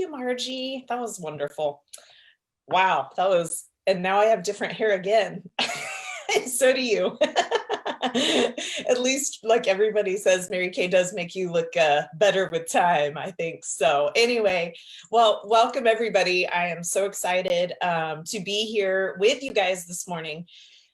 you, Margie. That was wonderful. Wow, and now I have different hair again. So do you. At least, like everybody says, Mary Kay does make you look better with time, I think. So anyway, well, welcome everybody. I am so excited to be here with you guys this morning.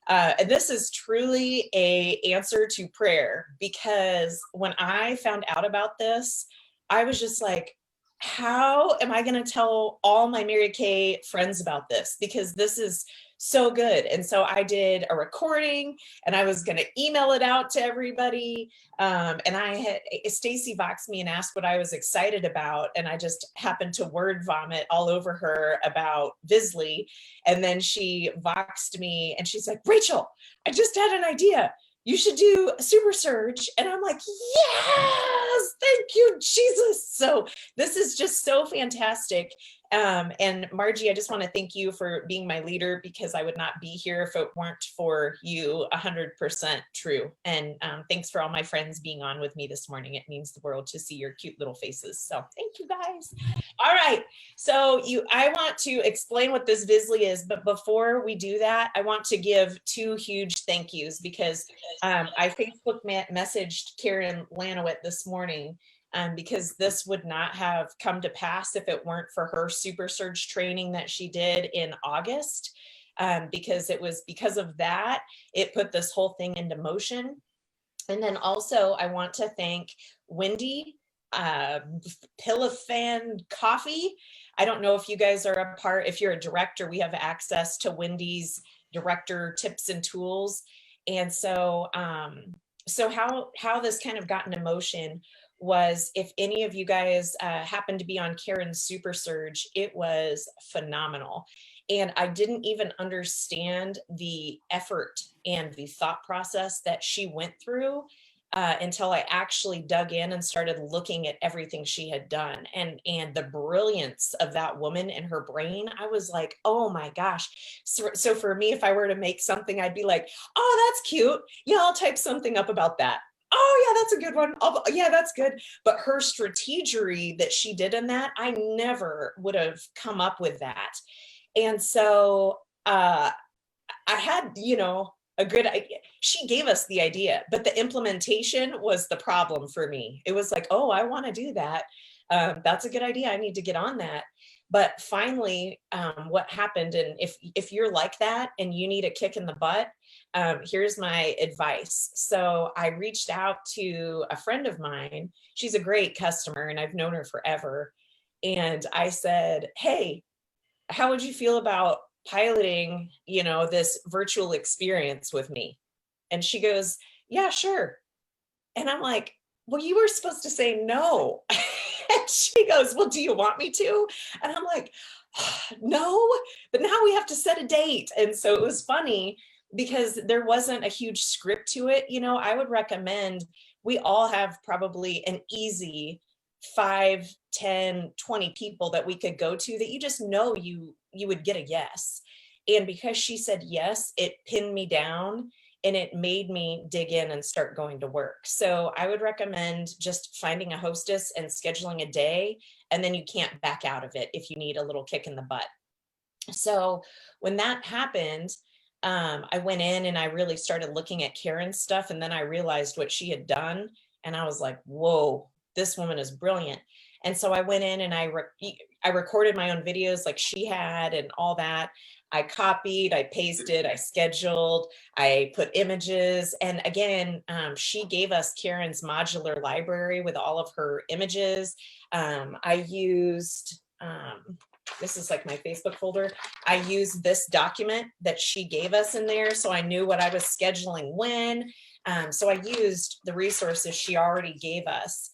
And this is truly a answer to prayer, because when I found out about this, I was just like, how am I going to tell all my Mary Kay friends about this? Because this is so good. And so I did a recording and I was going to email it out to everybody. And I had Stacy voxed me and asked what I was excited about. And I just happened to word vomit all over her about Vizzlie. And then she voxed me and she's like, Rachel, I just had an idea. You should do a super surge. And I'm like, yes, thank you, Jesus. So this is just so fantastic. And Margie, I just want to thank you for being my leader, because I would not be here if it weren't for you. 100% true. And thanks for all my friends being on with me this morning. It means the world to see your cute little faces. So thank you guys. All right. So I want to explain what this Vizzlie is, but before we do that, I want to give two huge thank yous, because I Facebook messaged Karen Lanowit this morning, because this would not have come to pass if it weren't for her super surge training that she did in August, because it was because of that, it put this whole thing into motion. And then also I want to thank Wendy, Pillafan Coffee. I don't know if you guys are a part, if you're a director, we have access to Wendy's director tips and tools. And so, so how this kind of got into motion was, if any of you guys happened to be on Karen's Super Surge, it was phenomenal. And I didn't even understand the effort and the thought process that she went through until I actually dug in and started looking at everything she had done, and the brilliance of that woman and her brain. I was like, oh my gosh. So for me, if I were to make something, I'd be like, oh, that's cute. Yeah, I'll type something up about that. Oh yeah, that's a good one. Yeah, that's good. But her strategery that she did in that, I never would have come up with that. And so I had, a good idea. She gave us the idea, but the implementation was the problem for me. It was like, oh, I want to do that. That's a good idea. I need to get on that. But finally, what happened, and if you're like that and you need a kick in the butt, here's my advice. So I reached out to a friend of mine. She's a great customer and I've known her forever. And I said, hey, how would you feel about piloting, this virtual experience with me? And she goes, yeah, sure. And I'm like, well, you were supposed to say no. And she goes, well, do you want me to? And I'm like, no, but now we have to set a date. And so it was funny because there wasn't a huge script to it. I would recommend, we all have probably an easy 5, 10, 20 people that we could go to that you just know you would get a yes. And because she said yes, it pinned me down and it made me dig in and start going to work. So I would recommend just finding a hostess and scheduling a day, and then you can't back out of it if you need a little kick in the butt. So when that happened, I went in and I really started looking at Karen's stuff, and then I realized what she had done, and I was like, whoa, this woman is brilliant. And so I went in and I recorded my own videos like she had and all that. I copied, I pasted, I scheduled, I put images. And again, she gave us Karen's modular library with all of her images. I used, this is like my Facebook folder. I used this document that she gave us in there, so I knew what I was scheduling when. So I used the resources she already gave us.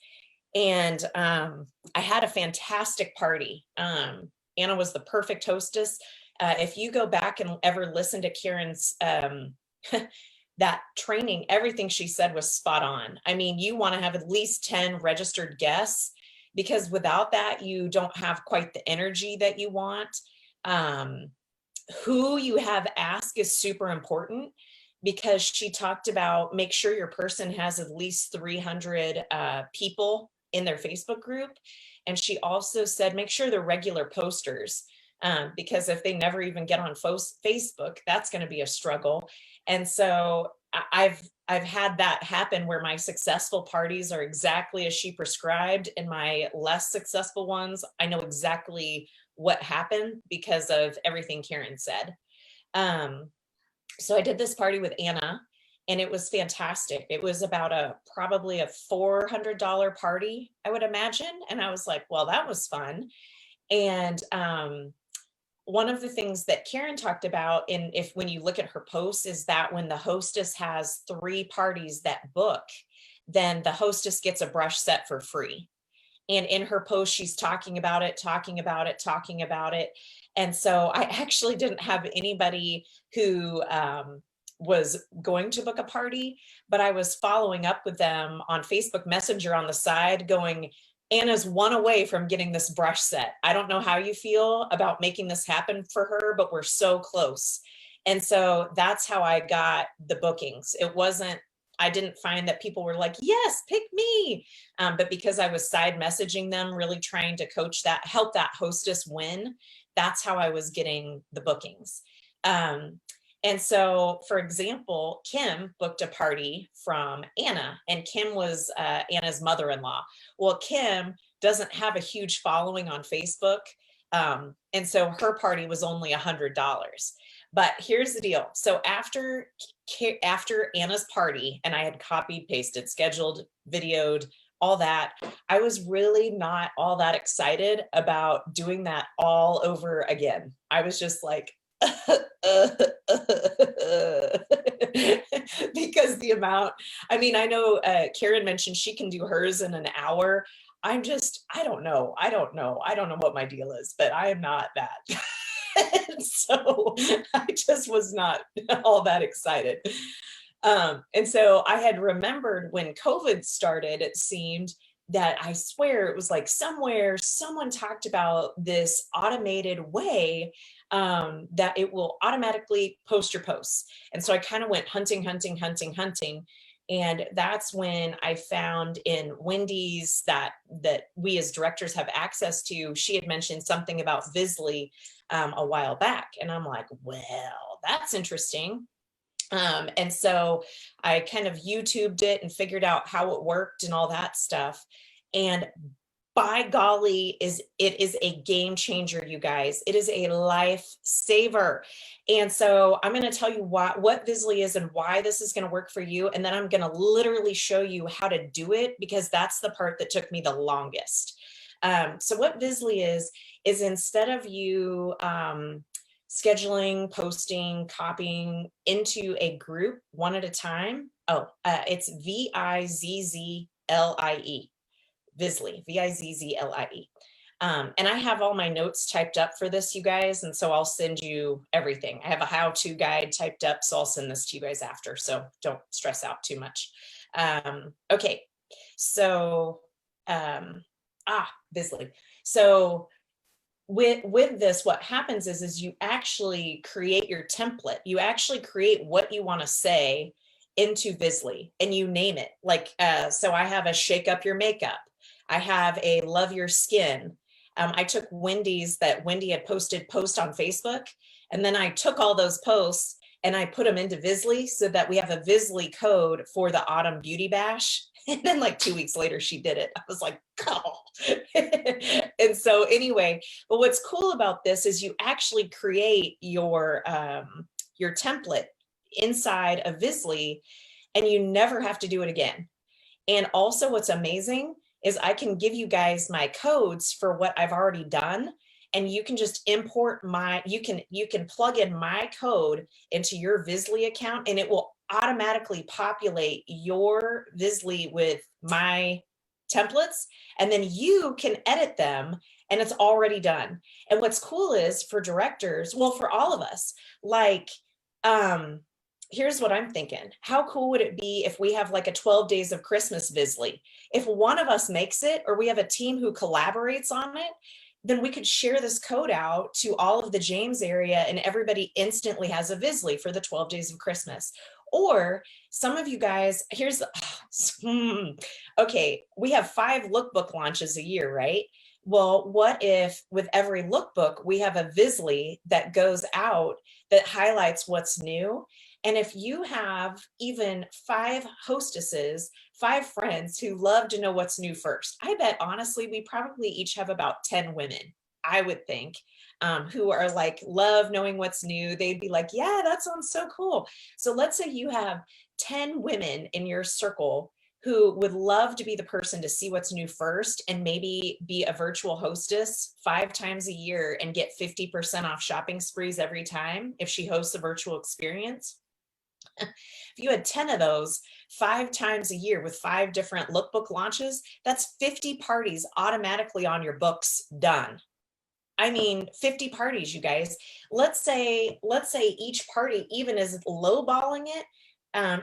And I had a fantastic party. Anna was the perfect hostess. If you go back and ever listen to Karen's that training, everything she said was spot on. I mean, you want to have at least 10 registered guests, because without that, you don't have quite the energy that you want. Who you have ask is super important, because she talked about make sure your person has at least 300 people in their Facebook group. And she also said, make sure they're regular posters, because if they never even get on Facebook, that's going to be a struggle. And so I've had that happen where my successful parties are exactly as she prescribed, and my less successful ones, I know exactly what happened because of everything Karen said. So I did this party with Anna, and it was fantastic. It was about probably a $400 party, I would imagine. And I was like, well, that was fun. And one of the things that Karen talked about, when you look at her posts, is that when the hostess has 3 parties that book, then the hostess gets a brush set for free. And in her post, she's talking about it, talking about it, talking about it. And so I actually didn't have anybody who was going to book a party, but I was following up with them on Facebook Messenger on the side going, Anna's 1 away from getting this brush set. I don't know how you feel about making this happen for her, but we're so close. And so that's how I got the bookings. I didn't find that people were like, yes, pick me. But because I was side messaging them, really trying to help that hostess win, that's how I was getting the bookings. And so, for example, Kim booked a party from Anna, and Kim was Anna's mother-in-law. Well, Kim doesn't have a huge following on Facebook. And so her party was only $100. But here's the deal. So after Anna's party, and I had copied, pasted, scheduled, videoed, all that, I was really not all that excited about doing that all over again. I was just like, because the amount, I know Karen mentioned she can do hers in an hour. I don't know what my deal is, but I am not that. So I just was not all that excited. And so I had remembered when COVID started, it seemed that, I swear it was like somewhere someone talked about this automated way that it will automatically post your posts. And so I kind of went hunting. And that's when I found in Wendy's that we as directors have access to. She had mentioned something about Vizzlie a while back. And I'm like, well, that's interesting. And so I kind of YouTubed it and figured out how it worked and all that stuff. And by golly, it is a game changer, you guys. It is a lifesaver. And so I'm going to tell you what Vizzlie is and why this is going to work for you. And then I'm going to literally show you how to do it, because that's the part that took me the longest. So what Vizzlie is instead of you scheduling, posting, copying into a group one at a time. It's Vizzlie. Vizzlie, Vizzlie. And I have all my notes typed up for this, you guys. And so I'll send you everything. I have a how-to guide typed up, so I'll send this to you guys after. So don't stress out too much. Okay. So, Vizzlie. So with this, what happens is you actually create your template. You actually create what you want to say into Vizzlie, and you name it. Like, so I have a shake up your makeup. I have a love your skin. I took Wendy's that Wendy had posted post on Facebook, and then I took all those posts and I put them into Vizzlie so that we have a Vizzlie code for the Autumn Beauty Bash. And then like 2 weeks later, she did it. I was like, oh. And so anyway, but what's cool about this is you actually create your template inside of Vizzlie, and you never have to do it again. And also what's amazing is I can give you guys my codes for what I've already done, and you can just import you can plug in my code into your Vizzlie account, and it will automatically populate your Vizzlie with my templates, and then you can edit them, and it's already done. And what's cool is for directors, well, for all of us, like, here's what I'm thinking. How cool would it be if we have like a 12 days of Christmas Vizzlie? If one of us makes it, or we have a team who collaborates on it, then we could share this code out to all of the James area, and everybody instantly has a Vizzlie for the 12 days of Christmas. Or some of you guys, okay, we have 5 lookbook launches a year, right? Well, what if with every lookbook, we have a Vizzlie that goes out that highlights what's new? And if you have even 5 hostesses, 5 friends who love to know what's new first, I bet honestly, we probably each have about 10 women, I would think, who are like, love knowing what's new. They'd be like, yeah, that sounds so cool. So let's say you have 10 women in your circle who would love to be the person to see what's new first and maybe be a virtual hostess 5 times a year and get 50% off shopping sprees every time if she hosts a virtual experience. If you had 10 of those 5 times a year with 5 different lookbook launches, that's 50 parties automatically on your books done. I mean, 50 parties, you guys. Let's say each party even is lowballing it.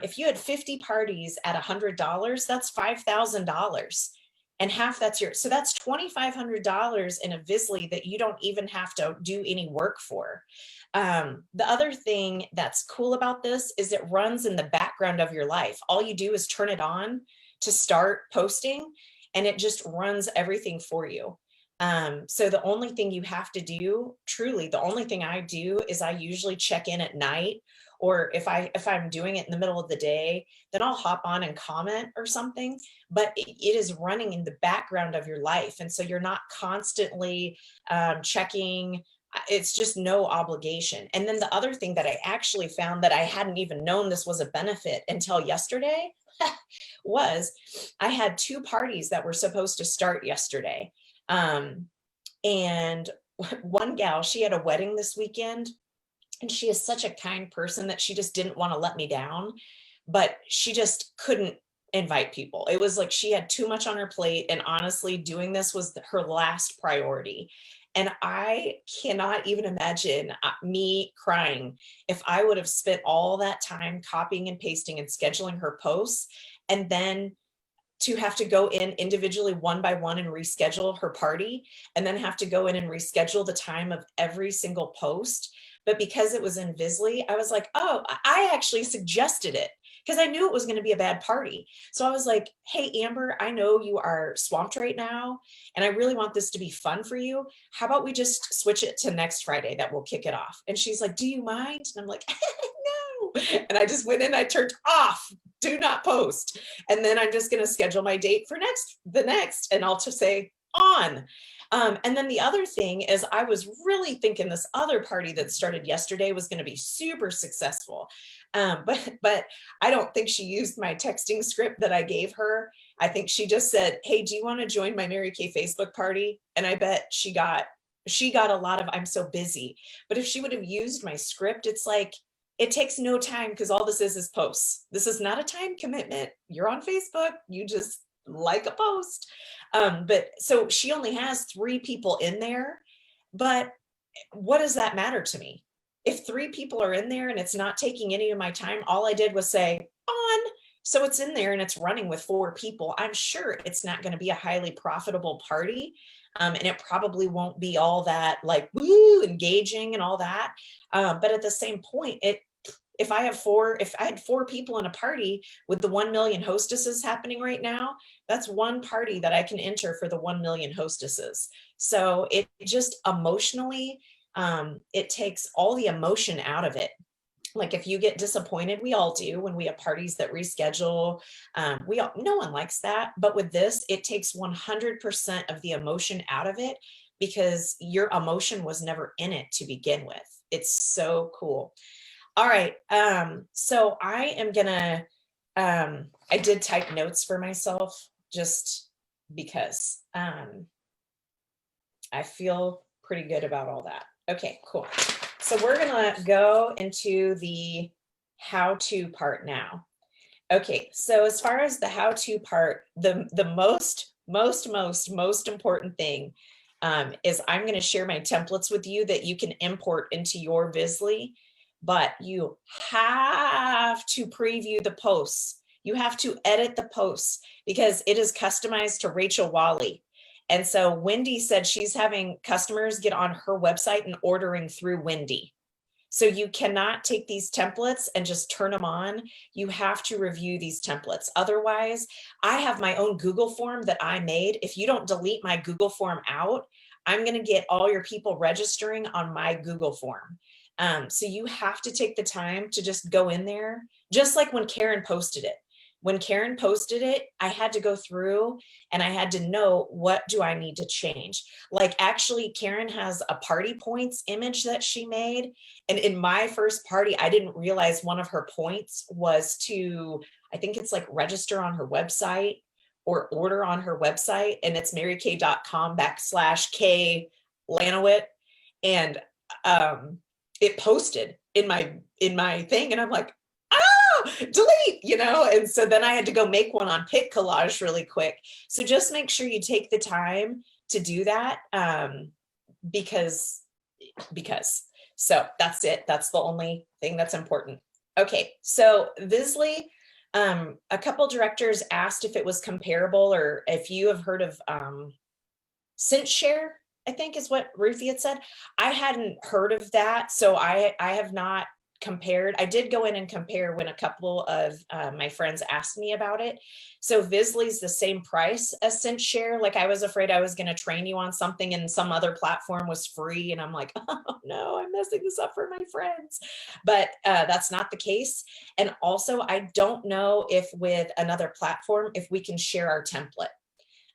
If you had 50 parties at $100, that's $5,000, and half that's so that's $2,500 in a Vizzlie that you don't even have to do any work for. The other thing that's cool about this is it runs in the background of your life. All you do is turn it on to start posting, and it just runs everything for you. So the only thing you have to do, truly, the only thing I do is I usually check in at night, or if I'm doing it in the middle of the day, then I'll hop on and comment or something. But it is running in the background of your life, and so you're not constantly checking. It's just no obligation. And then the other thing that I actually found that I hadn't even known this was a benefit until yesterday was I had 2 parties that were supposed to start yesterday. And one gal, she had a wedding this weekend, and she is such a kind person that she just didn't want to let me down, but she just couldn't invite people. It was like she had too much on her plate, and honestly, doing this was her last priority. And I cannot even imagine me crying if I would have spent all that time copying and pasting and scheduling her posts, and then to have to go in individually one by one and reschedule her party, and then have to go in and reschedule the time of every single post. But because it was in Vizzlie, I was like, oh, I actually suggested it because I knew it was going to be a bad party. So I was like, hey, Amber, I know you are swamped right now, and I really want this to be fun for you. How about we just switch it to next Friday that we'll kick it off? And she's like, do you mind? And I'm like, no. And I just went in, I turned off, do not post. And then I'm just going to schedule my date for the next, and I'll just say on. And then the other thing is I was really thinking this other party that started yesterday was going to be super successful. But I don't think she used my texting script that I gave her. I think she just said, hey, do you want to join my Mary Kay Facebook party? And I bet she got a lot of, I'm so busy. But if she would have used my script, it's like, it takes no time because all this is posts. This is not a time commitment. You're on Facebook. You just like a post. But so she only has 3 people in there, but what does that matter to me? If 3 people are in there and it's not taking any of my time, all I did was say on. So it's in there and it's running with 4 people. I'm sure it's not going to be a highly profitable party. And it probably won't be all that like woo engaging and all that. But at the same point, if I had 4 people in a party with the 1 million hostesses happening right now, that's 1 party that I can enter for the 1 million hostesses. So it just emotionally, it takes all the emotion out of it. Like if you get disappointed, we all do when we have parties that reschedule. No one likes that. But with this, it takes 100% of the emotion out of it because your emotion was never in it to begin with. It's so cool. All right. So I am gonna, I did type notes for myself just because I feel pretty good about all that. Okay, cool. So we're gonna go into the how-to part now. Okay, so as far as the how-to part, the most important thing is I'm gonna share my templates with you that you can import into your Vizzlie. But you have to preview the posts. You have to edit the posts because it is customized to Rachel Wally. And so Wendy said she's having customers get on her website and ordering through Wendy. So you cannot take these templates and just turn them on. You have to review these templates. Otherwise, I have my own Google form that I made. If you don't delete my Google form out, I'm going to get all your people registering on my Google form. So you have to take the time to just go in there, just like when Karen posted it. When Karen posted it, I had to go through and I had to know, what do I need to change? Like, actually, Karen has a party points image that she made. And in my first party, I didn't realize one of her points was to, I think it's like register on her website or order on her website. And it's marykay.com/K Lanowit. And it posted in my thing. And I'm like, delete, and so then I had to go make one on Pic Collage really quick. So just make sure you take the time to do that, because so that's it. That's the only thing that's important. Okay, so Vizzlie, a couple directors asked if it was comparable, or if you have heard of ScentShare, I think is what Ruthie had said. I hadn't heard of that, so I have not compared. I did go in and compare when a couple of my friends asked me about it. So Vizzlie's the same price as ScentShare. Like, I was afraid I was going to train you on something and some other platform was free, and I'm like, oh no, I'm messing this up for my friends. But that's not the case. And also, I don't know if with another platform, if we can share our template.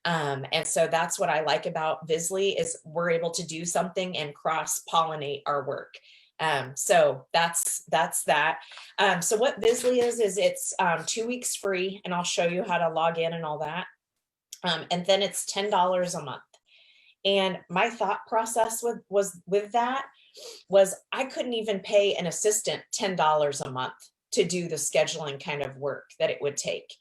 And so that's what I like about Vizzlie, is we're able to do something and cross-pollinate our work. So that's that. So what Vizzlie is it's 2 weeks free, and I'll show you how to log in and all that. And then it's $10 a month. And my thought process with that was I couldn't even pay an assistant $10 a month to do the scheduling kind of work that it would take.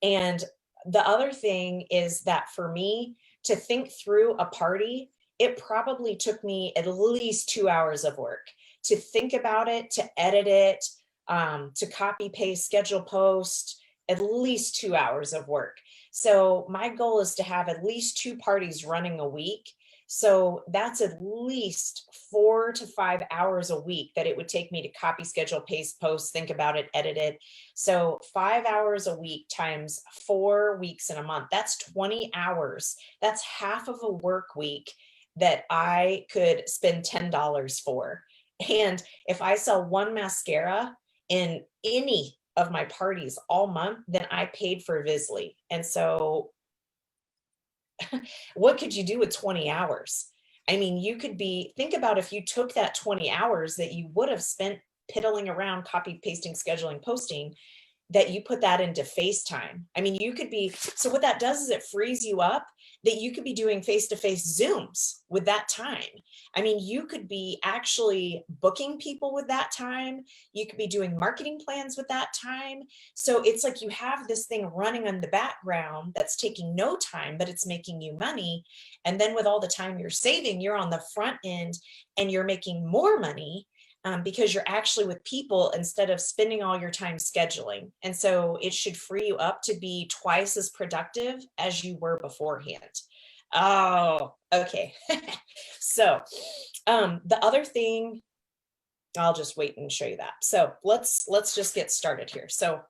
And the other thing is that for me to think through a party, it probably took me at least 2 hours of work to think about it, to edit it, to copy, paste, schedule, post, at least 2 hours of work. So my goal is to have at least 2 parties running a week. So that's at least 4 to 5 hours a week that it would take me to copy, schedule, paste, post, think about it, edit it. So 5 hours a week times 4 weeks in a month, that's 20 hours. That's half of a work week that I could spend $10 for. And if I sell one mascara in any of my parties all month, then I paid for Vizzlie. And so what could you do with 20 hours? I mean, you could think about if you took that 20 hours that you would have spent piddling around, copy, pasting, scheduling, posting, that you put that into FaceTime. I mean, so what that does is it frees you up that you could be doing face-to-face Zooms with that time. I mean, you could be actually booking people with that time. You could be doing marketing plans with that time. So it's like you have this thing running in the background that's taking no time, but it's making you money. And then with all the time you're saving, you're on the front end and you're making more money. Because you're actually with people instead of spending all your time scheduling. And so it should free you up to be twice as productive as you were beforehand. Oh, okay. So the other thing, I'll just wait and show you that. So let's just get started here. So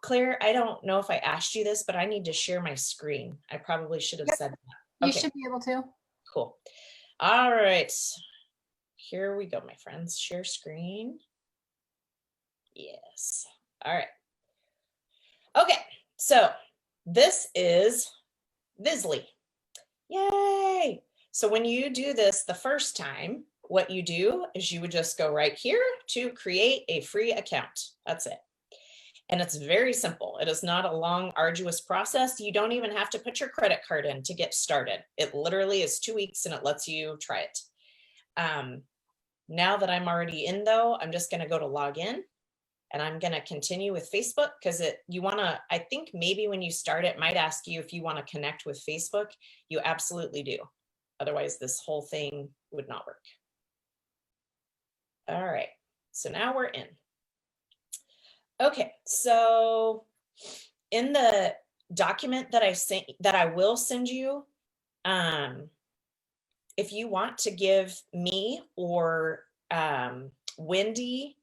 Claire, I don't know if I asked you this, but I need to share my screen. I probably should have said that. You should be able to. Cool. All right. Here we go, my friends. Share screen. Yes. All right. Okay. So this is Vizzlie. Yay. So when you do this the first time, what you do is you would just go right here to create a free account. That's it. And it's very simple. It is not a long, arduous process. You don't even have to put your credit card in to get started. It literally is 2 weeks and it lets you try it. Now that I'm already in though, I'm just gonna go to log in and I'm gonna continue with Facebook because I think maybe when you start it might ask you if you wanna connect with Facebook. You absolutely do. Otherwise this whole thing would not work. All right, so now we're in. Okay, so in the document that I will send you, if you want to give me or Wendy,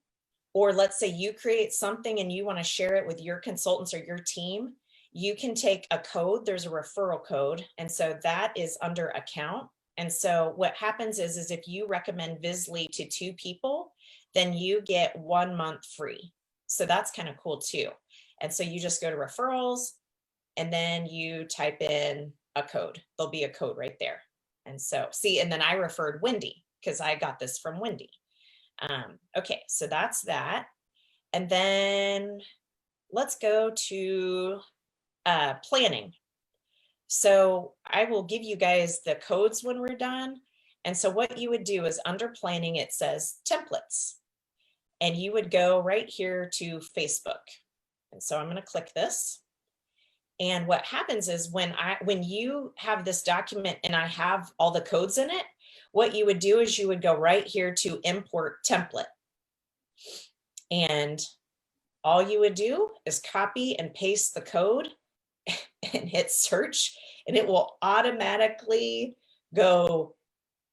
or let's say you create something and you want to share it with your consultants or your team, you can take a code. There's a referral code. And so that is under account. And so what happens is if you recommend Vizzlie to 2 people, then you get 1 month free. So that's kind of cool too. And so you just go to referrals and then you type in a code. There'll be a code right there. And so see, and then I referred Wendy because I got this from Wendy. Okay, so that's that. And then let's go to planning. So I will give you guys the codes when we're done. And so what you would do is under planning, it says templates. And you would go right here to Facebook. And so I'm going to click this. And what happens is when you have this document and I have all the codes in it, what you would do is you would go right here to import template. And all you would do is copy and paste the code and hit search, and it will automatically go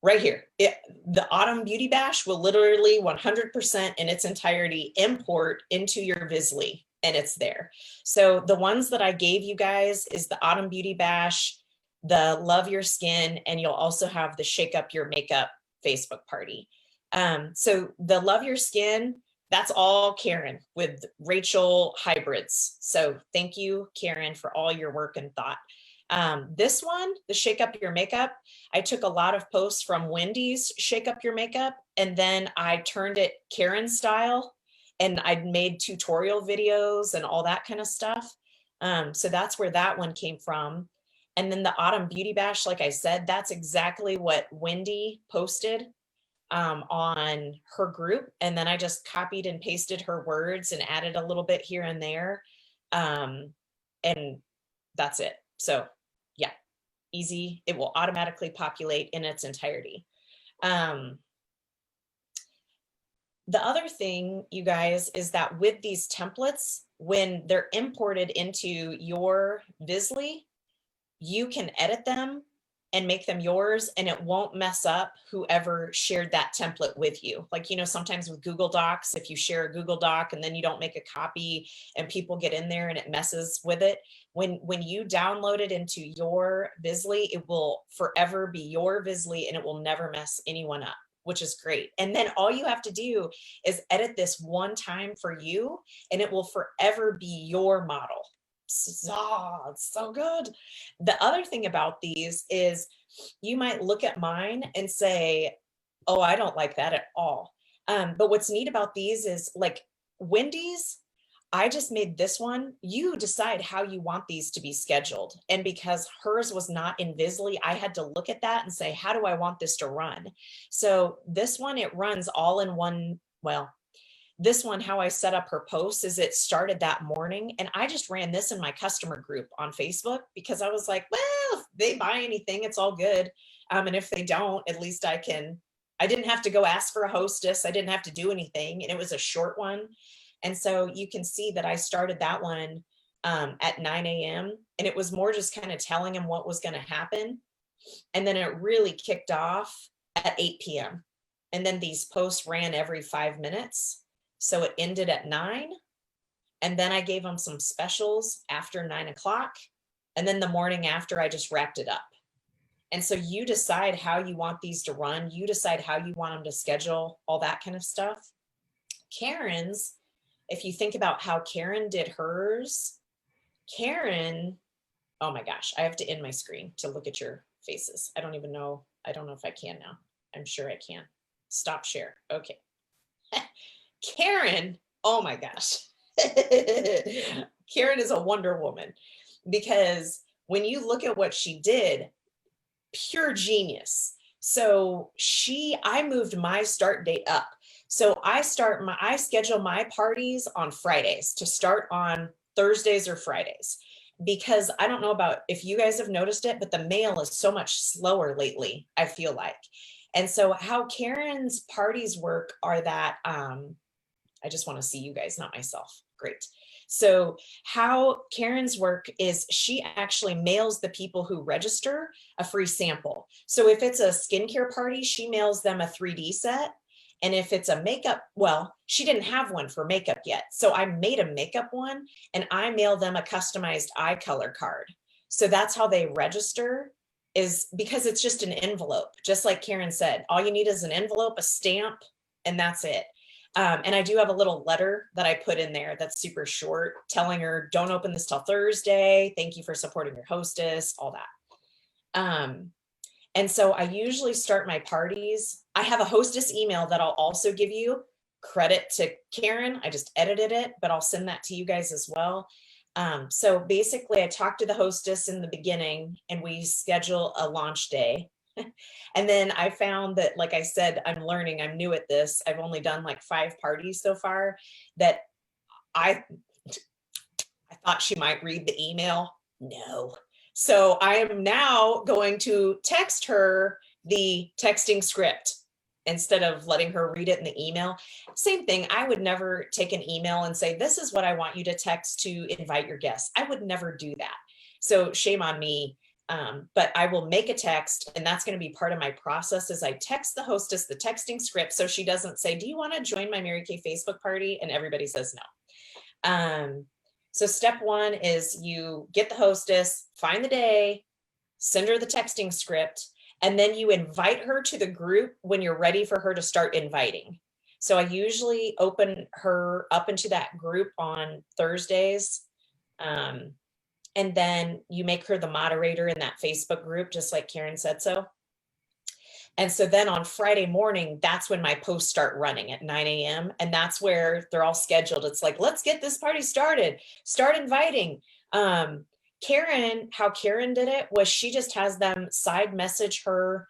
right here. The Autumn Beauty Bash will literally 100% in its entirety import into your Vizzlie, and it's there. So the ones that I gave you guys is the Autumn Beauty Bash, the Love Your Skin, and you'll also have the Shake Up Your Makeup Facebook party. So the Love Your Skin, that's all Karen with Rachel Hybrids. So thank you, Karen, for all your work and thought. This one, the Shake Up Your Makeup, I took a lot of posts from Wendy's Shake Up Your Makeup, and then I turned it Karen style, and I'd made tutorial videos and all that kind of stuff. So that's where that one came from. And then the Autumn Beauty Bash, like I said, that's exactly what Wendy posted on her group. And then I just copied and pasted her words and added a little bit here and there. And that's it. So yeah, easy. It will automatically populate in its entirety. The other thing, you guys, is that with these templates, when they're imported into your Vizzlie, you can edit them and make them yours, and it won't mess up whoever shared that template with you. Like, you know, sometimes with Google Docs, if you share a Google Doc and then you don't make a copy and people get in there and it messes with it, when you download it into your Vizzlie, it will forever be your Vizzlie and it will never mess anyone up, which is great. And then all you have to do is edit this one time for you, and it will forever be your model. Oh, it's so good. The other thing about these is you might look at mine and say, oh, I don't like that at all. But what's neat about these is, like Wendy's, I just made this one. You decide how you want these to be scheduled. And because hers was not in Vizzlie, I had to look at that and say, how do I want this to run? So this one, it runs all in one. Well, this one, how I set up her posts is it started that morning, and I just ran this in my customer group on Facebook because I was like, well, if they buy anything, it's all good. And if they don't, at least I didn't have to go ask for a hostess. I didn't have to do anything, and it was a short one. And so you can see that I started that one at 9 a.m. and it was more just kind of telling them what was going to happen. And then it really kicked off at 8 p.m. And then these posts ran every 5 minutes. So it ended at 9. And then I gave them some specials after 9 o'clock. And then the morning after, I just wrapped it up. And so you decide how you want these to run. You decide how you want them to schedule, all that kind of stuff. Karen's, if you think about how Karen did hers, Karen, oh my gosh, I have to end my screen to look at your faces. I don't know if I can now. I'm sure I can. Stop share. Okay. Karen, oh my gosh. Karen is a Wonder Woman, because when you look at what she did, pure genius. So I moved my start date up. So I schedule my parties on Fridays to start on Thursdays or Fridays, because I don't know about if you guys have noticed it, but the mail is so much slower lately, I feel like. And so how Karen's parties work are that, I just want to see you guys, not myself. Great. So how Karen's work is she actually mails the people who register a free sample. So if it's a skincare party, she mails them a 3D set. And if it's a makeup, well, she didn't have one for makeup yet. So I made a makeup one and I mailed them a customized eye color card. So that's how they register, is because it's just an envelope. Just like Karen said, all you need is an envelope, a stamp, and that's it. And I do have a little letter that I put in there that's super short, telling her, don't open this till Thursday. Thank you for supporting your hostess, all that. And so I usually start my parties. I have a hostess email that I'll also give you. Credit to Karen. I just edited it, but I'll send that to you guys as well. So basically I talk to the hostess in the beginning and we schedule a launch day. And then I found that, like I said, I'm learning, I'm new at this. I've only done like 5 parties so far, that I thought she might read the email. No. So I am now going to text her the texting script instead of letting her read it in the email. Same thing. I would never take an email and say, this is what I want you to text to invite your guests. I would never do that. So shame on me. But I will make a text, and that's going to be part of my process, is I text the hostess the texting script so she doesn't say, do you want to join my Mary Kay Facebook party? And everybody says no. So step 1 is you get the hostess, find the day, send her the texting script, and then you invite her to the group when you're ready for her to start inviting. So I usually open her up into that group on Thursdays. And then you make her the moderator in that Facebook group, just like Karen said so. And so then on Friday morning, that's when my posts start running at 9 a.m. And that's where they're all scheduled. It's like, let's get this party started, start inviting. Karen, how Karen did it was she just has them side message her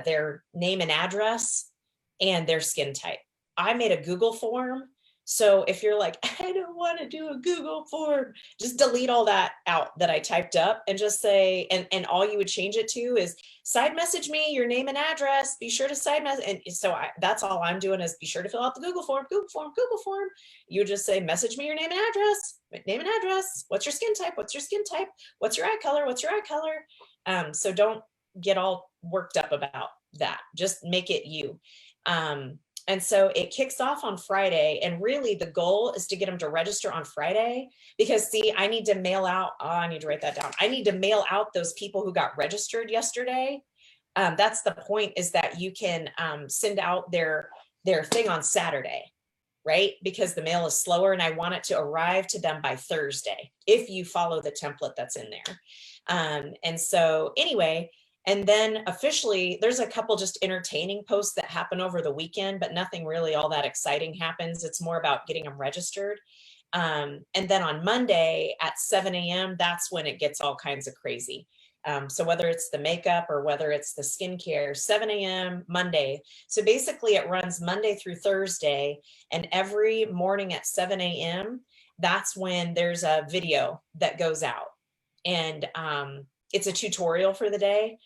their name and address and their skin type. I made a Google form. So if you're like, I don't want to do a Google form, just delete all that out that I typed up and just say, and all you would change it to is side message me your name and address. Be sure to side message. And so that's all I'm doing is be sure to fill out the Google form, Google form, Google form. You just say, message me your name and address, What's your skin type? What's your skin type? What's your eye color? What's your eye color? So don't get all worked up about that. Just make it you. And so it kicks off on Friday, and really the goal is to get them to register on Friday, because see, I need to mail out, I need to write that down. I need to mail out those people who got registered yesterday. That's the point, is that you can send out their thing on Saturday, right? Because the mail is slower and I want it to arrive to them by Thursday, if you follow the template that's in there. And so anyway, and then officially, there's a couple just entertaining posts that happen over the weekend, but nothing really all that exciting happens. It's more about getting them registered. And then on Monday at 7 a.m., that's when it gets all kinds of crazy. So whether it's the makeup or whether it's the skincare, 7 a.m. Monday. So basically it runs Monday through Thursday, and every morning at 7 a.m., that's when there's a video that goes out. And it's a tutorial for the day.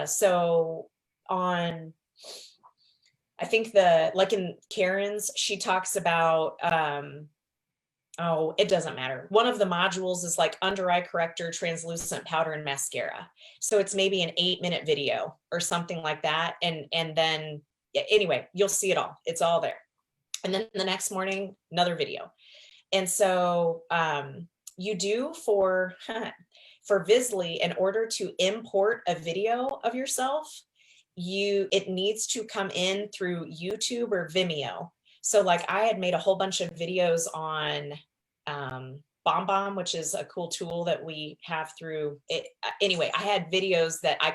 So on, I think like in Karen's, she talks about, oh, it doesn't matter. One of the modules is like under eye corrector, translucent powder, and mascara. So it's maybe an 8-minute video or something like that. And then, yeah, anyway, you'll see it all. It's all there. And then the next morning, another video. And so you do for Vizzlie, in order to import a video of yourself, it needs to come in through YouTube or Vimeo. So like I had made a whole bunch of videos on BombBomb, which is a cool tool that we have through it. Anyway, I had videos that I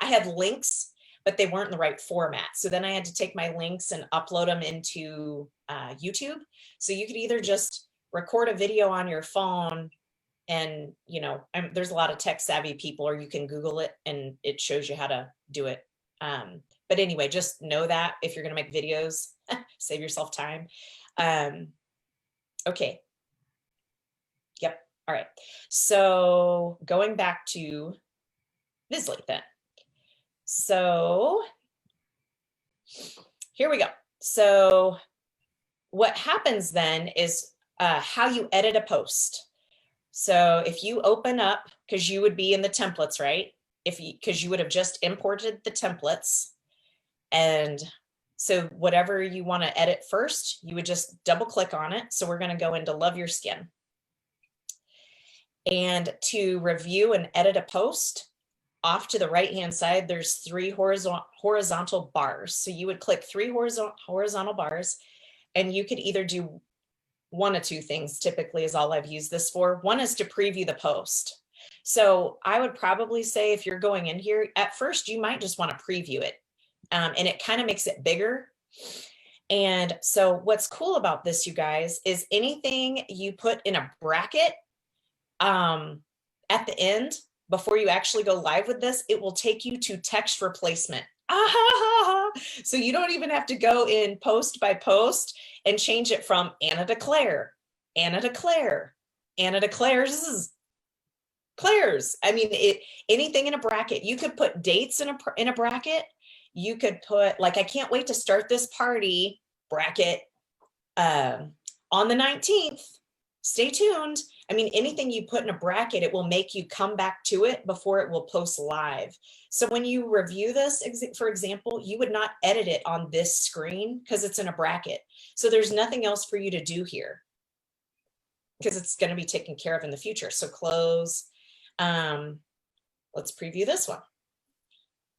had links, but they weren't in the right format. So then I had to take my links and upload them into YouTube. So you could either just record a video on your phone, and there's a lot of tech savvy people, or you can Google it and it shows you how to do it. But anyway, just know that if you're going to make videos, save yourself time. Okay. Yep. All right. So going back to Vizzlie then. So here we go. So what happens then is how you edit a post. So if you open up, because you would be in the templates, right? Because you would have just imported the templates. And So whatever you want to edit first, you would just double click on it. So we're going to go into Love Your Skin. And to review and edit a post, off to the right-hand side, there's 3 horizontal bars. So you would click 3 horizontal bars, and you could either do one of 2 things, typically is all I've used this for. One is to preview the post. So I would probably say if you're going in here, at first you might just want to preview it. And it kind of makes it bigger. And so what's cool about this, you guys, is anything you put in a bracket at the end, before you actually go live with this, it will take you to text replacement. So you don't even have to go in post by post and change it from Anna to Claire, Anna to Claire, Anna to Claire's. Claire's. I mean, anything in a bracket. You could put dates in a bracket. You could put, like, I can't wait to start this party bracket on the 19th. Stay tuned. I mean, anything you put in a bracket, it will make you come back to it before it will post live. So when you review this, for example, you would not edit it on this screen because it's in a bracket. So there's nothing else for you to do here because it's going to be taken care of in the future. So close. Let's preview this one.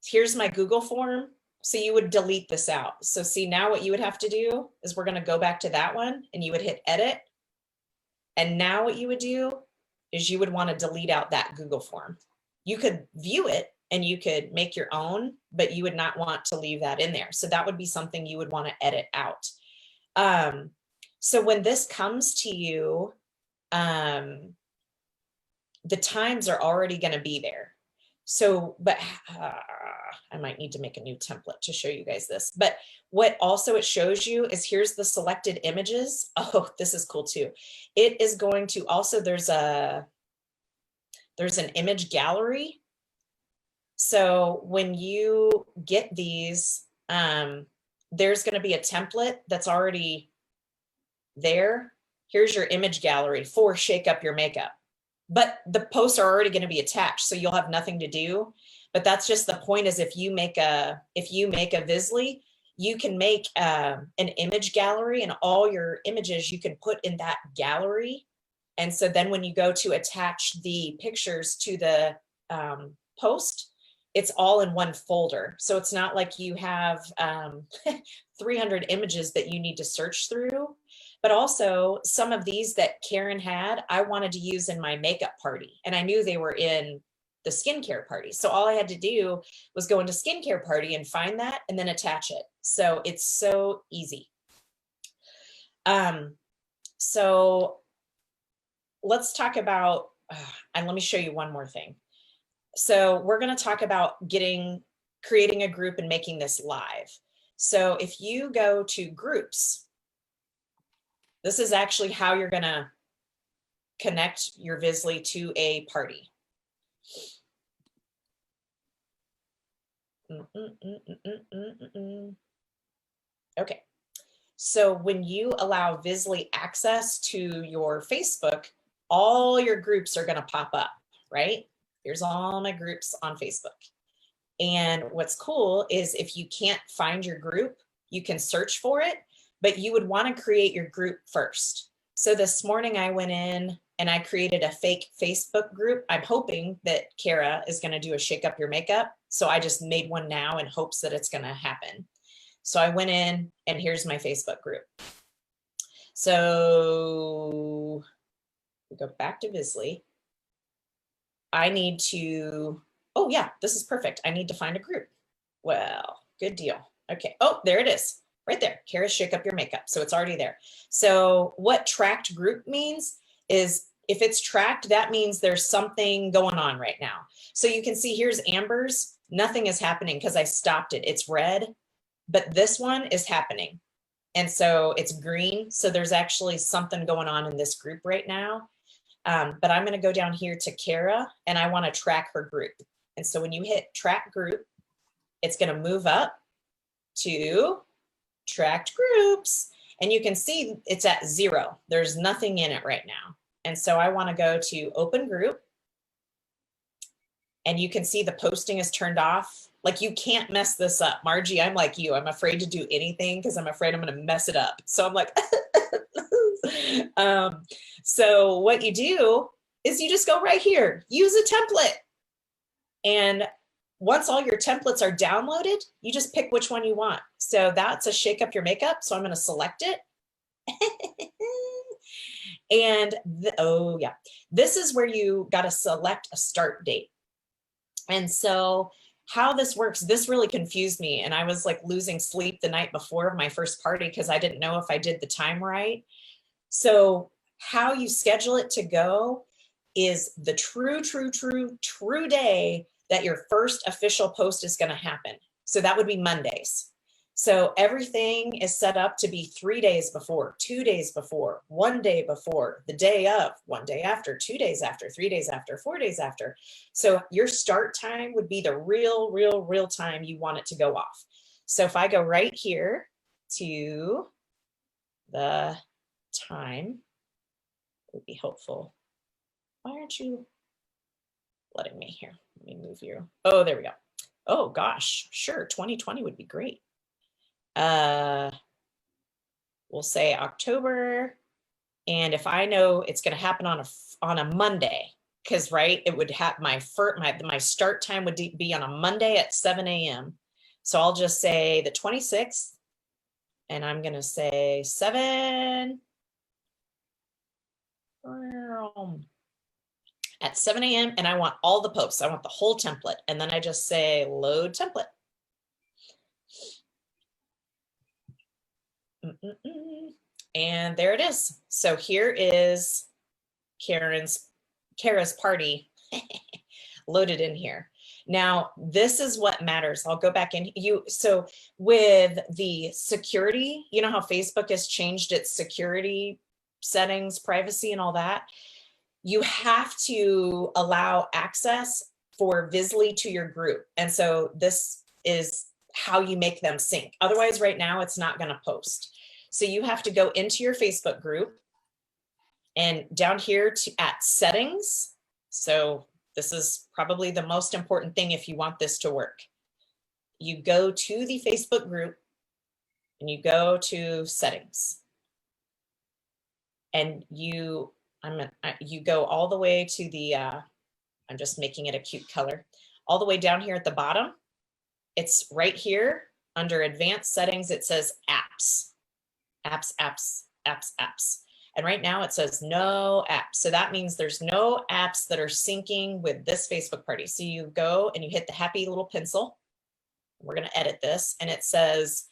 Here's my Google form. So you would delete this out. So see, now what you would have to do is we're going to go back to that one and you would hit edit. And now what you would do is you would want to delete out that Google form. You could view it and you could make your own, but you would not want to leave that in there. So that would be something you would want to edit out. So when this comes to you, the times are already going to be there. So, but I might need to make a new template to show you guys this. But what also it shows you is here's the selected images. Oh, this is cool too. It is going to also, there's an image gallery. So when you get these, there's going to be a template that's already there. Here's your image gallery for Shake Up Your Makeup. But the posts are already going to be attached, so you'll have nothing to do. But that's just the point, is if you make a Vizzlie, you can make an image gallery, and all your images you can put in that gallery. And so then when you go to attach the pictures to the post, it's all in one folder. So it's not like you have 300 images that you need to search through. But also some of these that Karen had, I wanted to use in my makeup party, and I knew they were in the skincare party. So all I had to do was go into skincare party and find that and then attach it. So it's so easy. So let's talk about, and let me show you one more thing. So we're going to talk about creating a group and making this live. So if you go to groups, this is actually how you're going to connect your Vizzlie to a party. Okay. So when you allow Vizzlie access to your Facebook, all your groups are going to pop up, right? Here's all my groups on Facebook. And what's cool is if you can't find your group, you can search for it, but you would want to create your group first. So this morning I went in and I created a fake Facebook group. I'm hoping that Kara is going to do a Shake Up Your Makeup. So I just made one now in hopes that it's going to happen. So I went in and here's my Facebook group. So we go back to Vizzlie. I need to, oh yeah, this is perfect. I need to find a group. Well, good deal. Okay. Oh, there it is. Right there, Kara, Shake Up Your Makeup. So it's already there. So what tracked group means is if it's tracked, that means there's something going on right now. So you can see here's Amber's. Nothing is happening because I stopped it. It's red, but this one is happening. And so it's green. So there's actually something going on in this group right now. But I'm going to go down here to Kara and I want to track her group. And so when you hit track group, it's going to move up to tracked groups, and you can see it's at 0. There's nothing in it right now. And so I want to go to open group, and you can see the posting is turned off. Like you can't mess this up. Margie, I'm like you. I'm afraid to do anything because I'm afraid I'm going to mess it up. So I'm like, so what you do is you just go right here, use a template. And once all your templates are downloaded, you just pick which one you want. So that's a shake up your makeup. So I'm going to select it. And oh yeah, this is where you got to select a start date. And so how this works, this really confused me. And I was like losing sleep the night before my first party because I didn't know if I did the time right. So how you schedule it to go is the true day that your first official post is going to happen. So that would be Mondays. So everything is set up to be 3 days before, 2 days before, 1 day before, the day of, 1 day after, 2 days after, 3 days after, 4 days after. So your start time would be the real time you want it to go off. So if I go right here to the time, it would be helpful. Why aren't you letting me here? Let me move you. Oh, there we go. Oh gosh, sure, 2020 would be great. We'll say October, and if I know it's going to happen on a Monday, because right, it would have my start time would be on a Monday at 7 a.m. So I'll just say the 26th, and I'm going to say 7 at 7 a.m. and I want all the posts. I want the whole template, and then I just say load template. And there it is. So here is Kara's party loaded in here. Now, this is what matters. I'll go back in. So with the security, you know how Facebook has changed its security settings, privacy and all that? You have to allow access for Vizzlie to your group. And so this is how you make them sync. Otherwise, right now, it's not going to post. So you have to go into your Facebook group and down here at settings. So this is probably the most important thing if you want this to work. You go to the Facebook group and you go to settings. And you go all the way to the, I'm just making it a cute color, all the way down here at the bottom. It's right here under advanced settings. It says apps. And right now it says no apps. So that means there's no apps that are syncing with this Facebook party. So you go and you hit the happy little pencil. We're going to edit this. And it says,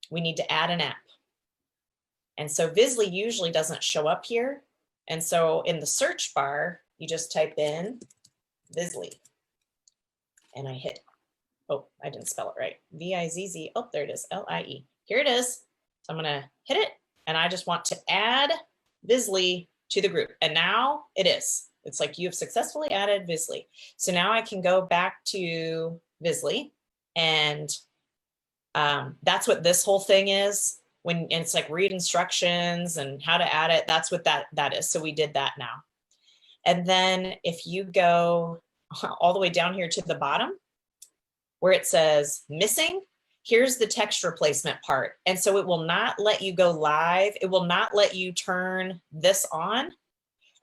we need to add an app. And so Vizzlie usually doesn't show up here. And so in the search bar, you just type in Vizzlie. And I hit, oh, I didn't spell it right. V-I-Z-Z, oh, there it is, L-I-E. Here it is. So I'm gonna hit it, and I just want to add Vizzlie to the group. And now it is. It's like you have successfully added Vizzlie. So now I can go back to Vizzlie, and that's what this whole thing is. And it's like read instructions and how to add it. That's what that is. So we did that now. And then if you go all the way down here to the bottom where it says missing, here's the text replacement part. And so it will not let you go live. It will not let you turn this on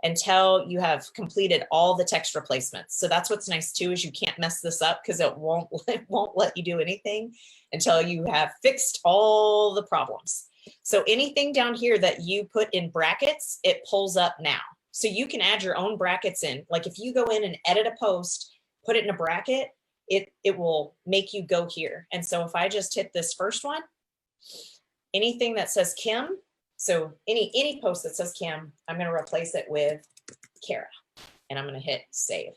until you have completed all the text replacements. So that's what's nice too, is you can't mess this up because it won't let you do anything until you have fixed all the problems. So anything down here that you put in brackets, it pulls up now. So you can add your own brackets in. Like if you go in and edit a post, put it in a bracket, it will make you go here. And so if I just hit this first one, anything that says Kim, so any post that says Kim, I'm going to replace it with Kara, and I'm going to hit save.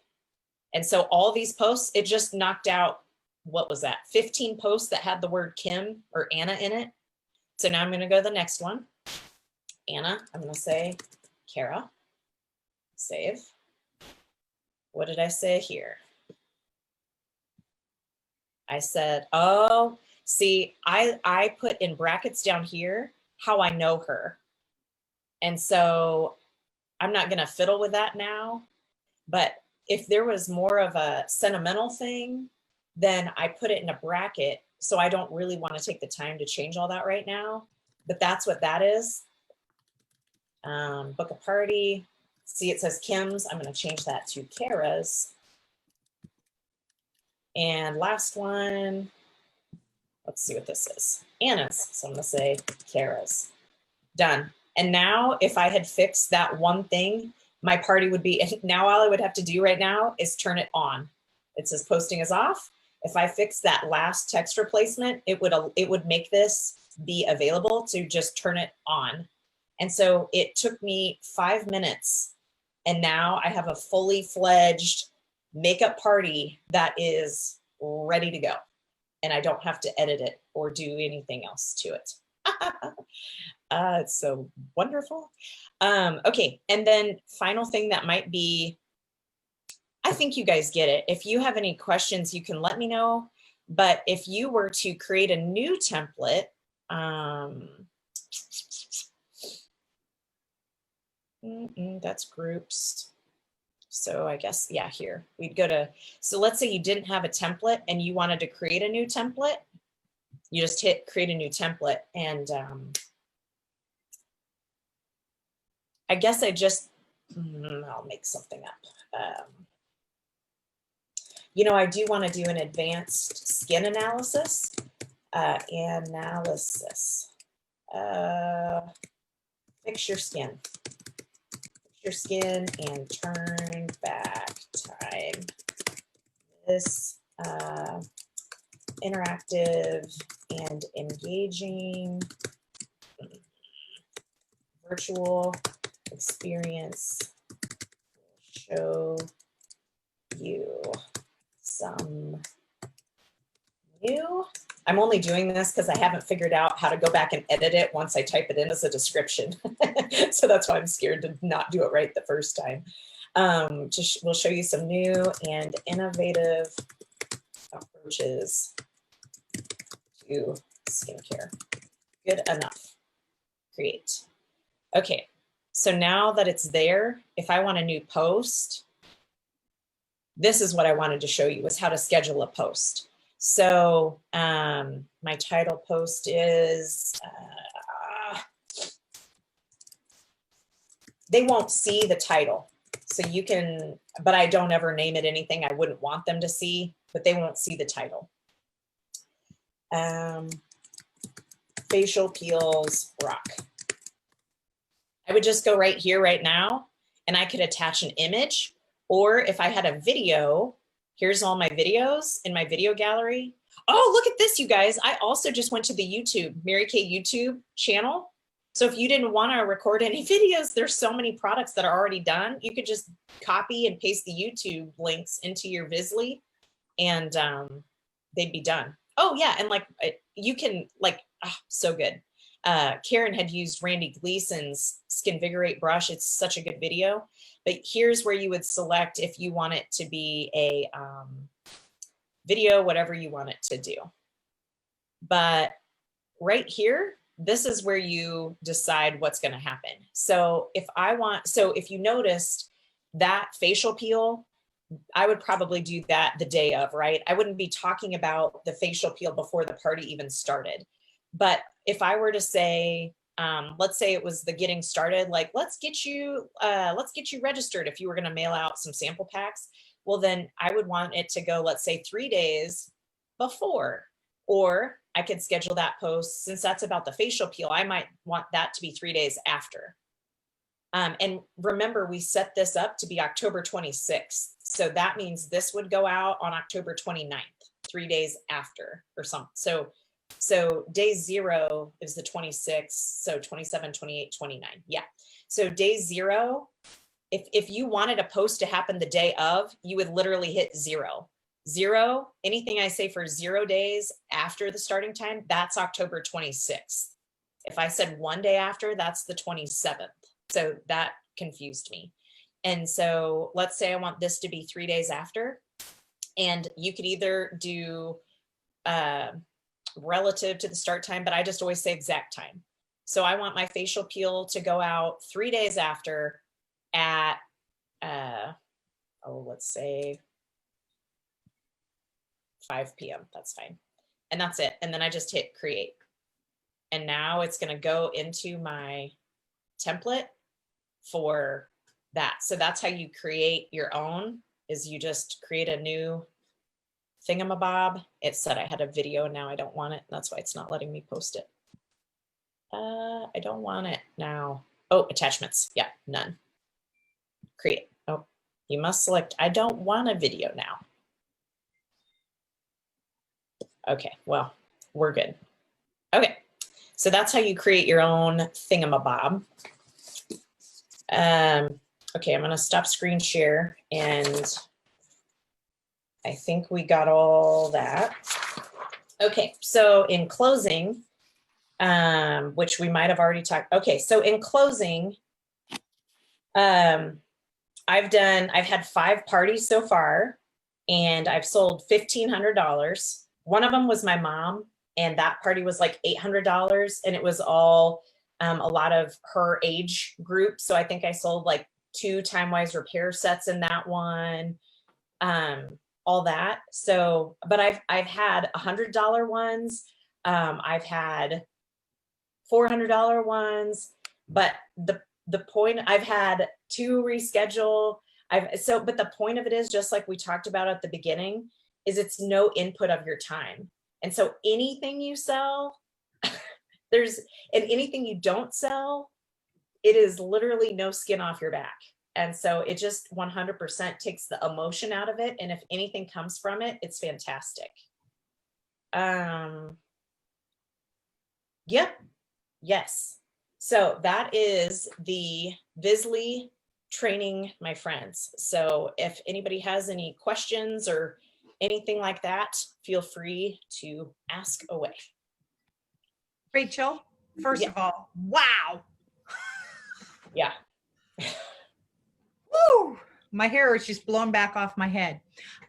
And so all these posts, it just knocked out, what was that? 15 posts that had the word Kim or Anna in it. So now I'm going to go to the next one. Anna, I'm going to say Kara, save. What did I say here? I said, oh, see, I put in brackets down here how I know her. And so I'm not going to fiddle with that now. But if there was more of a sentimental thing, then I put it in a bracket. So I don't really want to take the time to change all that right now, but that's what that is. Book a party. See, it says Kim's. I'm going to change that to Kara's. And last one, let's see what this is. Anna's. So I'm going to say Kara's. Done. And now if I had fixed that one thing, my party would be, now all I would have to do right now is turn it on. It says posting is off. If I fix that last text replacement, it would make this be available to just turn it on. And so it took me 5 minutes, and now I have a fully fledged makeup party that is ready to go. And I don't have to edit it or do anything else to it. It's so wonderful. Okay, and then final thing that might be, I think you guys get it. If you have any questions, you can let me know. But if you were to create a new template, that's groups. So I guess, yeah, here we'd go to, so let's say you didn't have a template and you wanted to create a new template. You just hit create a new template, and I guess I just, I'll make something up. You know, I do want to do an advanced skin analysis. Fix your skin. Fix your skin and turn back time. This interactive and engaging virtual experience will show you some new. I'm only doing this because I haven't figured out how to go back and edit it once I type it in as a description. So that's why I'm scared to not do it right the first time. We'll show you some new and innovative approaches to skincare. Good enough. Create. Okay, so now that it's there, if I want a new post, this is what I wanted to show you, is how to schedule a post. So my title post is, they won't see the title. So you can, but I don't ever name it anything I wouldn't want them to see, but they won't see the title. Facial peels rock. I would just go right here, right now, and I could attach an image, or if I had a video, here's all my videos in my video gallery. Oh, look at this, you guys. I also just went to the YouTube, Mary Kay YouTube channel. So if you didn't want to record any videos, there's so many products that are already done. You could just copy and paste the YouTube links into your Vizzlie, and they'd be done. Oh yeah, and like you can so good. Karen had used Randy Gleason's Skinvigorate brush. It's such a good video. But here's where you would select if you want it to be a video, whatever you want it to do. But right here, this is where you decide what's going to happen. So if you noticed that facial peel, I would probably do that the day of, right? I wouldn't be talking about the facial peel before the party even started. But if I were to say, let's say it was the getting started, like let's get you registered if you were going to mail out some sample packs. Well, then I would want it to go, let's say 3 days before, or I could schedule that post, since that's about the facial peel, I might want that to be 3 days after. And remember, we set this up to be October 26th. So that means this would go out on October 29th, 3 days after or something. So day 0 is the 26th. So 27, 28, 29. Yeah. So day 0, if you wanted a post to happen the day of, you would literally hit 0. 0, anything I say for 0 days after the starting time, that's October 26th. If I said 1 day after, that's the 27th. So that confused me. And so let's say I want this to be 3 days after, and you could either do relative to the start time, but I just always say exact time. So I want my facial peel to go out 3 days after at, let's say 5 p.m. That's fine. And that's it. And then I just hit create. And now it's going to go into my template for that. So that's how you create your own, is you just create a new thingamabob. It said I had a video and now I don't want it. That's why it's not letting me post it. I don't want it now. Oh, attachments. Yeah, none. Create. Oh, you must select, I don't want a video now. Okay, well, we're good. Okay, so that's how you create your own thingamabob. Okay, I'm gonna stop screen share, and I think we got all that. Okay, so in closing, which we might have already talked. Okay, so in closing, I've had 5 parties so far, and I've sold $1,500. One of them was my mom, and that party was like $800, and it was all a lot of her age group. So I think I sold like 2 time-wise repair sets in that one, all that. So, but I've had $100 ones, I've had $400 ones, but the point, I've had 2 reschedule. But the point of it is, just like we talked about at the beginning, is it's no input of your time. And so anything you sell, and anything you don't sell, it is literally no skin off your back. And so it just 100% takes the emotion out of it. And if anything comes from it, it's fantastic. Yep. Yes. So that is the Vizzlie training, my friends. So if anybody has any questions or anything like that, feel free to ask away. Rachel, first of all, wow. Yeah. Woo! My hair is just blown back off my head.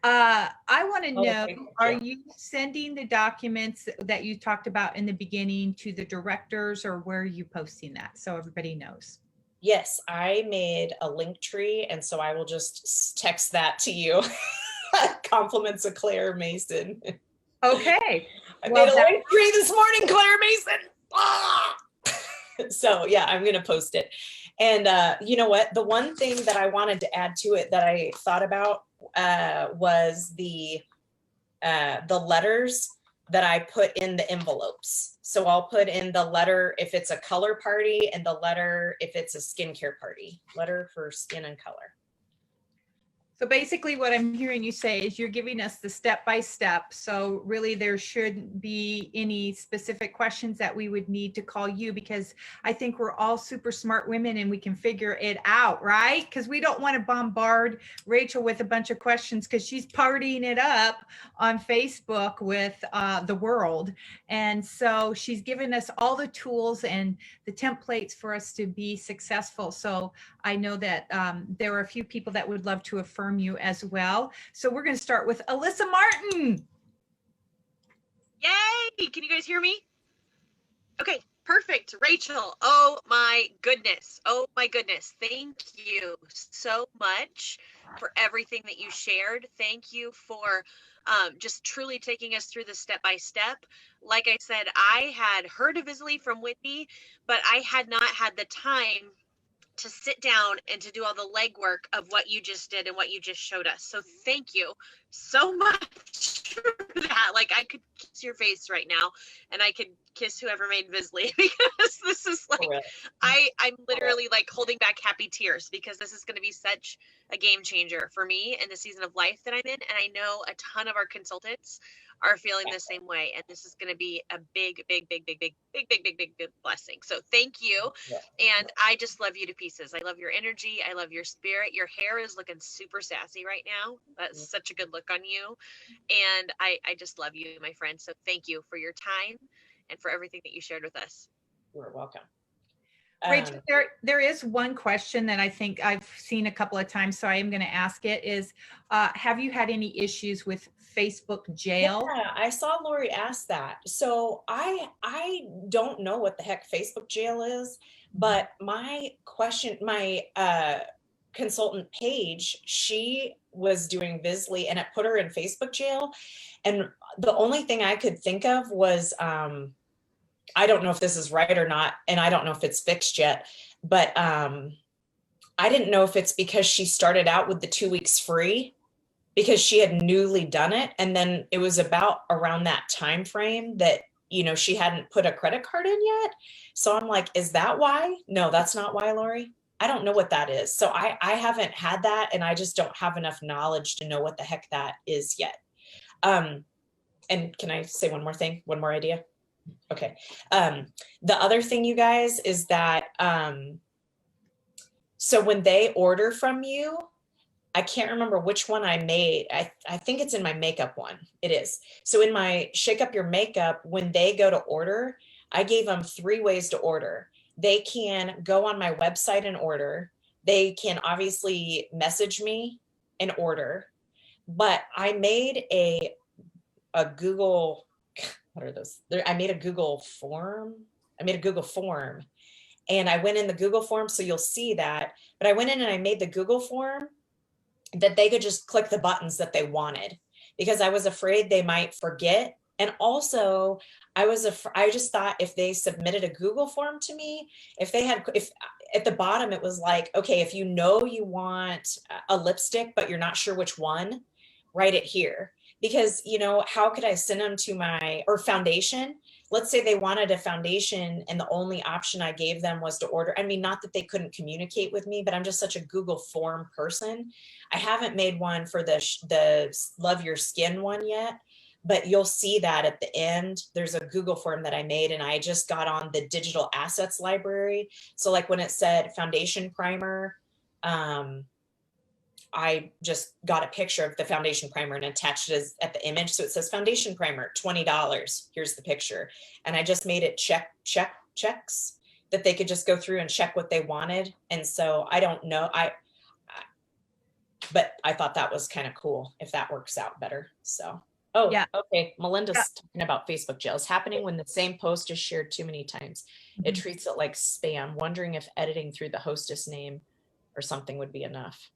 I want to know, are you sending the documents that you talked about in the beginning to the directors, or where are you posting that so everybody knows? Yes, I made a link tree, and so I will just text that to you. Compliments of Claire Mason. Okay. I made a link tree this morning, Claire Mason. Ah! So yeah, I'm going to post it. And you know what? The one thing that I wanted to add to it that I thought about was the letters that I put in the envelopes. So I'll put in the letter if it's a color party, and the letter if it's a skincare party. Letter for skin and color. So basically what I'm hearing you say is you're giving us the step-by-step. So really there shouldn't be any specific questions that we would need to call you, because I think we're all super smart women and we can figure it out, right? Because we don't want to bombard Rachel with a bunch of questions, because she's partying it up on Facebook with the world. And so she's given us all the tools and the templates for us to be successful. So I know that there are a few people that would love to affirm you as well. So we're going to start with Alyssa Martin. Yay! Can you guys hear me? Okay, perfect. Rachel, oh my goodness. Oh my goodness. Thank you so much for everything that you shared. Thank you for just truly taking us through the step-by-step. Like I said, I had heard of Vizzlie from Whitney, but I had not had the time to sit down and to do all the legwork of what you just did and what you just showed us. So thank you so much for that. Like, I could kiss your face right now, and I could kiss whoever made Vizzlie, because this is like, I'm literally like holding back happy tears, because this is going to be such a game changer for me in the season of life that I'm in. And I know a ton of our consultants are feeling the same way. And this is going to be a big blessing. So thank you. And I just love you to pieces. I love your energy. I love your spirit. Your hair is looking super sassy right now. That's such a good look on you. And I just love you, my friend. So thank you for your time and for everything that you shared with us. You're welcome. Rachel, there is one question that I think I've seen a couple of times, so I am going to ask it is, have you had any issues with Facebook jail? Yeah, I saw Lori ask that. So I don't know what the heck Facebook jail is, but my consultant Paige, she was doing Vizzlie, and it put her in Facebook jail. And the only thing I could think of was, I don't know if this is right or not, and I don't know if it's fixed yet, but I didn't know if it's because she started out with the 2 weeks free because she had newly done it, and then it was about around that time frame that, you know, she hadn't put a credit card in yet. So I'm like, is that why? No, that's not why, Lori. I don't know what that is. So I haven't had that, and I just don't have enough knowledge to know what the heck that is yet. And can I say one more thing? One more idea? Okay. The other thing, you guys, is that so when they order from you, I can't remember which one I made. I think it's in my makeup one. It is. So in my Shake Up Your Makeup, when they go to order, I gave them 3 ways to order. They can go on my website and order. They can obviously message me and order. But I made a Google, what are those? I made a Google form. And I went in the Google form, so you'll see that. But I went in and I made the Google form that they could just click the buttons that they wanted, because I was afraid they might forget. And also I just thought if they submitted a Google form to me, if at the bottom, it was like, okay, if you know you want a lipstick, but you're not sure which one, write it here. Because, you know, how could I send them to or foundation? Let's say they wanted a foundation and the only option I gave them was to order. I mean, not that they couldn't communicate with me, but I'm just such a Google form person. I haven't made one for the Love Your Skin one yet, but you'll see that at the end, there's a Google form that I made, and I just got on the digital assets library. So like when it said foundation primer, I just got a picture of the foundation primer and attached it at the image. So it says foundation primer, $20. Here's the picture. And I just made it checks that they could just go through and check what they wanted. And so I don't know. But I thought that was kind of cool if that works out better. So, oh, yeah. Okay. Melinda's talking about Facebook jail. It's happening when the same post is shared too many times. It treats it like spam, wondering if editing through the hostess name or something would be enough.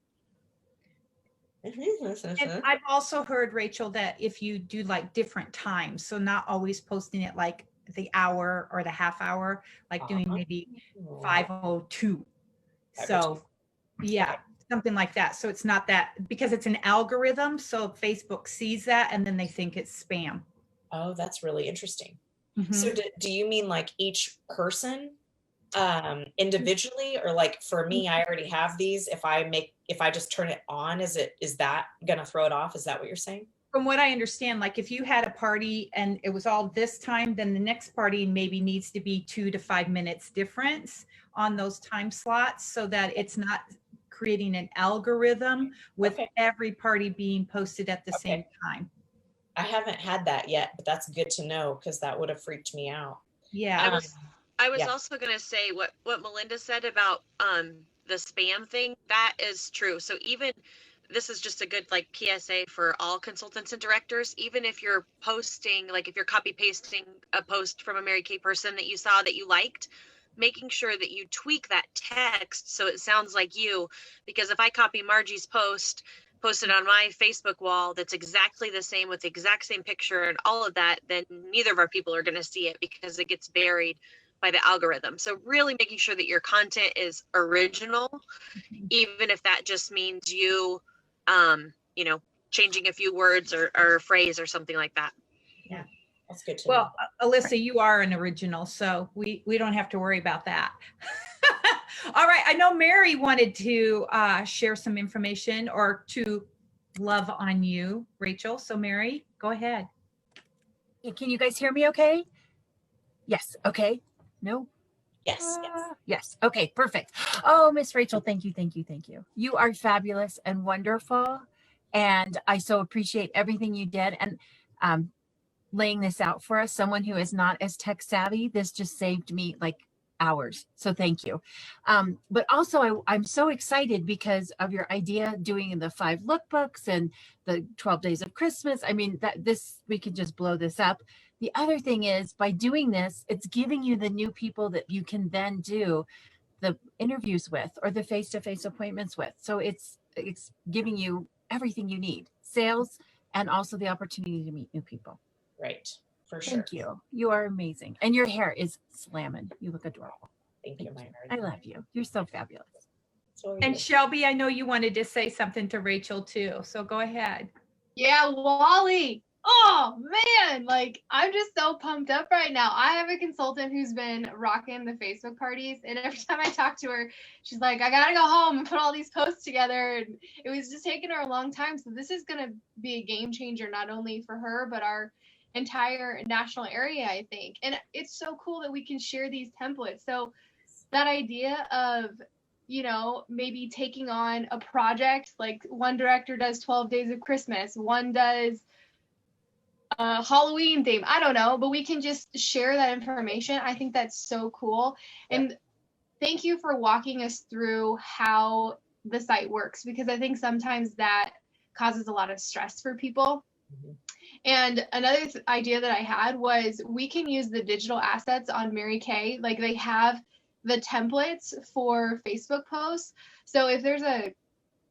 And I've also heard, Rachel, that if you do like different times, so not always posting it like the hour or the half hour, like doing maybe 5:02. So yeah, something like that. So it's not that, because it's an algorithm. So Facebook sees that and then they think it's spam. Oh, that's really interesting. So do you mean like each person individually, or like for me, I already have these. If I just turn it on, is that gonna throw it off? Is that what you're saying? From what I understand, like if you had a party and it was all this time, then the next party maybe needs to be 2 to 5 minutes difference on those time slots, so that it's not creating an algorithm with every party being posted at the same time. I haven't had that yet, but that's good to know, because that would have freaked me out. Yeah. I was also going to say what Melinda said about the spam thing. That is true. So even this is just a good like PSA for all consultants and directors. Even if you're posting, like if you're copy pasting a post from a Mary Kay person that you saw that you liked, making sure that you tweak that text so it sounds like you. Because if I copy Margie's posted on my Facebook wall that's exactly the same with the exact same picture and all of that, then neither of our people are going to see it because it gets buried by the algorithm. So really making sure that your content is original, even if that just means you, you know, changing a few words or a phrase or something like that. Yeah, that's good to know. Alyssa, you are an original, so we don't have to worry about that. All right, I know Mary wanted to share some information or to love on you, Rachel. So Mary, go ahead. Can you guys hear me okay? Yes, okay. No? Yes. Yes. Okay, perfect. Oh, Miss Rachel, thank you. You are fabulous and wonderful. And I so appreciate everything you did. And laying this out for us, someone who is not as tech savvy, this just saved me like hours. So thank you. But also I'm so excited because of your idea doing the 5 lookbooks and the 12 days of Christmas. I mean, we could just blow this up. The other thing is, by doing this, it's giving you the new people that you can then do the interviews with or the face-to-face appointments with. So it's giving you everything you need, sales, and also the opportunity to meet new people. Right, for sure. Thank you. You are amazing. And your hair is slamming. You look adorable. Thank you, my I heart. love you. You're so fabulous. So are And you. Shelby, I know you wanted to say something to Rachel too, so go ahead. Yeah, Wally. Oh man, like I'm just so pumped up right now. I have a consultant who's been rocking the Facebook parties, and every time I talk to her, she's like, I gotta go home and put all these posts together. And it was just taking her a long time. So this is gonna be a game changer, not only for her, but our entire national area, I think. And it's so cool that we can share these templates. So that idea of, you know, maybe taking on a project, like one director does 12 days of Christmas, one does a Halloween theme, I don't know, but we can just share that information. I think that's so cool. And thank you for walking us through how the site works, because I think sometimes that causes a lot of stress for people. Mhm. And another idea that I had was we can use the digital assets on Mary Kay. Like they have the templates for Facebook posts. So if there's a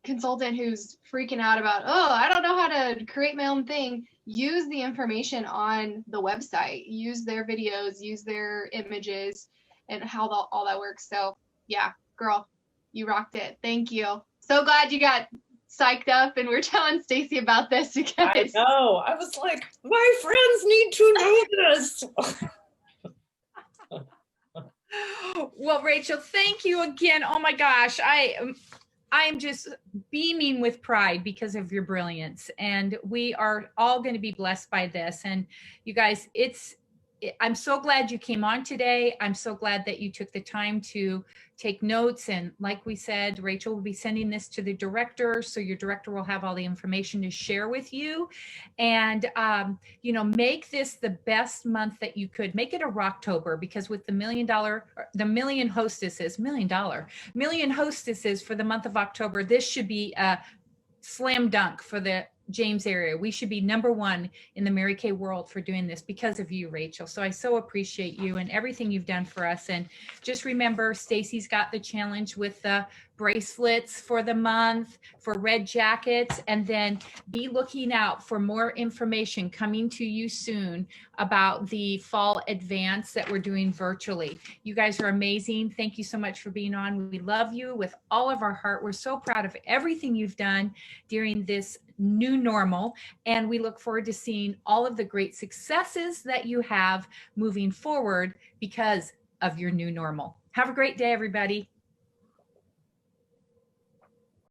consultant who's freaking out about, oh, I don't know how to create my own thing, use the information on the website, use their videos, use their images, and how all that works. So yeah, girl, you rocked it. Thank you. So glad you got psyched up and we're telling Stacy about this, I because know. I was like, my friends need to know this. Well, Rachel, thank you again. Oh my gosh, I am just beaming with pride because of your brilliance, and we are all going to be blessed by this. And you guys, I'm so glad you came on today. I'm so glad that you took the time to take notes. And like we said, Rachel will be sending this to the director, so your director will have all the information to share with you. And you know, make this the best month that you could. Make it a Rocktober, because with the million hostesses for the month of October, this should be a slam dunk for the James area. We should be #1 in the Mary Kay world for doing this because of you, Rachel. So I so appreciate you and everything you've done for us. And just remember, Stacy's got the challenge with the bracelets for the month, for red jackets, and then be looking out for more information coming to you soon about the fall advance that we're doing virtually. You guys are amazing. Thank you so much for being on. We love you with all of our heart. We're so proud of everything you've done during this new normal, and we look forward to seeing all of the great successes that you have moving forward because of your new normal. Have a great day, everybody.